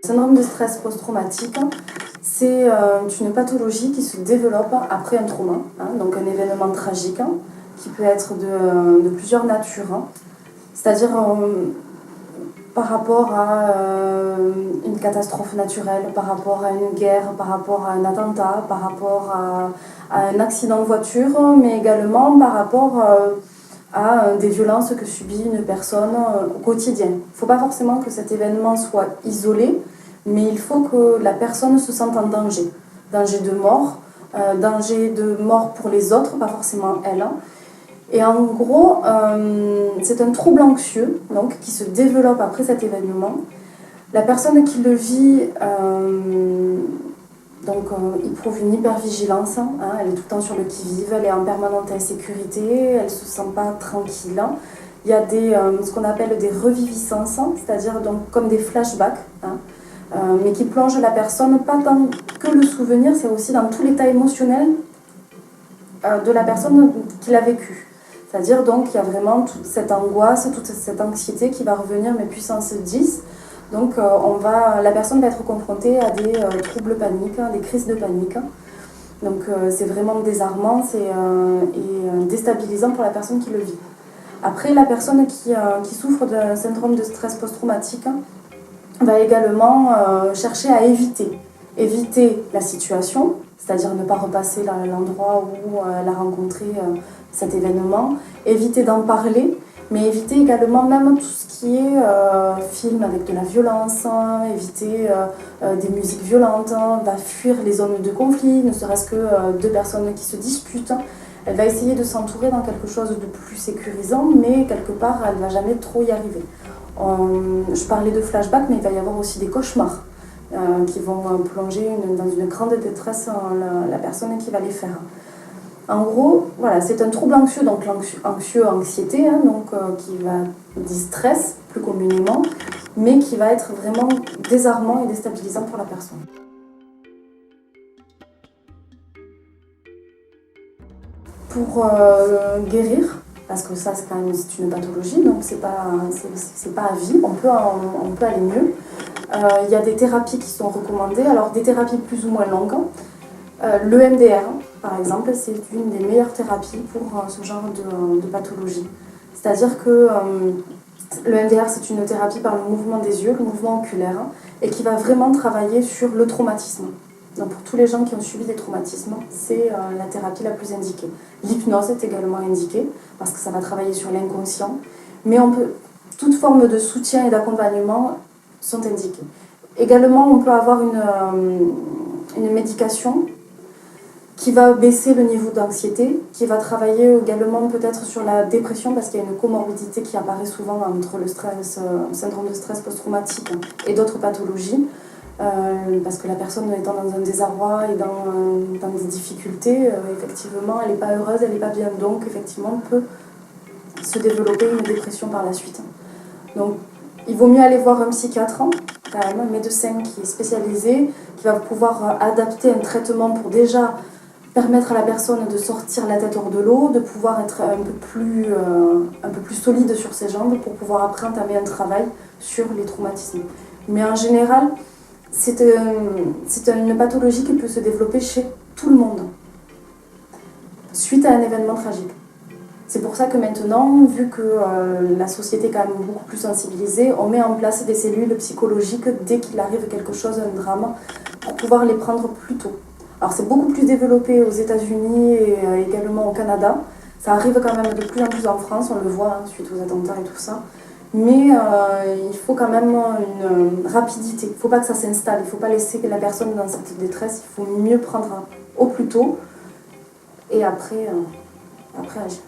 syndrome de stress post-traumatique, c'est une pathologie qui se développe après un trauma, donc un événement tragique qui peut être de plusieurs natures. C'est-à-dire par rapport à une catastrophe naturelle, par rapport à une guerre, par rapport à un attentat, par rapport à un accident de voiture, mais également par rapport à des violences que subit une personne au quotidien. Il ne faut pas forcément que cet événement soit isolé, mais il faut que la personne se sente en danger. Danger de mort pour les autres, pas forcément elle. Et en gros, c'est un trouble anxieux donc, qui se développe après cet événement. La personne qui le vit éprouve une hypervigilance, elle est tout le temps sur le qui-vive, elle est en permanente insécurité, elle ne se sent pas tranquille. Il y a ce qu'on appelle des reviviscences, c'est-à-dire donc, comme des flashbacks, mais qui plongent la personne pas tant que le souvenir, c'est aussi dans tout l'état émotionnel de la personne qui l'a vécu. C'est-à-dire donc qu'il y a vraiment toute cette angoisse, toute cette anxiété qui va revenir, mais puissance 10. Donc la personne va être confrontée à des troubles paniques, des crises de panique. Donc c'est vraiment désarmant et déstabilisant pour la personne qui le vit. Après, la personne qui souffre d'un syndrome de stress post-traumatique va également chercher à éviter la situation, c'est-à-dire ne pas repasser l'endroit où elle a rencontré cet événement, éviter d'en parler, mais éviter également même tout ce qui est film avec de la violence, éviter des musiques violentes, va fuir les zones de conflit, ne serait-ce que deux personnes qui se disputent. Elle va essayer de s'entourer dans quelque chose de plus sécurisant, mais quelque part, elle ne va jamais trop y arriver. Je parlais de flashback, mais il va y avoir aussi des cauchemars qui vont plonger dans une grande détresse la personne qui va les faire. En gros, voilà, c'est un trouble anxieux, donc anxiété, qui va dire stress plus communément, mais qui va être vraiment désarmant et déstabilisant pour la personne. Pour guérir, parce que ça c'est une pathologie, donc c'est pas à vie, on peut aller mieux. Il y a des thérapies qui sont recommandées, alors des thérapies plus ou moins longues. L'EMDR, par exemple, c'est une des meilleures thérapies pour ce genre de pathologie. C'est-à-dire que l'EMDR, c'est une thérapie par le mouvement des yeux, le mouvement oculaire, et qui va vraiment travailler sur le traumatisme. Donc pour tous les gens qui ont subi des traumatismes, c'est la thérapie la plus indiquée. L'hypnose est également indiquée, parce que ça va travailler sur l'inconscient, mais toute forme de soutien et d'accompagnement sont indiquées. Également, on peut avoir une médication qui va baisser le niveau d'anxiété, qui va travailler également peut-être sur la dépression, parce qu'il y a une comorbidité qui apparaît souvent entre le syndrome de stress post-traumatique et d'autres pathologies, parce que la personne étant dans un désarroi et dans des difficultés, effectivement, elle n'est pas heureuse, elle n'est pas bien, donc effectivement, peut se développer une dépression par la suite. Donc, il vaut mieux aller voir un psychiatre, quand même, un médecin qui est spécialisé, qui va pouvoir adapter un traitement pour déjà permettre à la personne de sortir la tête hors de l'eau, de pouvoir être un peu plus solide sur ses jambes pour pouvoir après entamer un travail sur les traumatismes. Mais en général, c'est une pathologie qui peut se développer chez tout le monde, suite à un événement tragique. C'est pour ça que maintenant, vu que la société est quand même beaucoup plus sensibilisée, on met en place des cellules psychologiques dès qu'il arrive quelque chose, un drame, pour pouvoir les prendre plus tôt. Alors c'est beaucoup plus développé aux États-Unis et également au Canada. Ça arrive quand même de plus en plus en France, on le voit suite aux attentats et tout ça. Mais il faut quand même une rapidité. Il ne faut pas que ça s'installe, il ne faut pas laisser la personne dans cette détresse. Il faut mieux prendre au plus tôt et après agir.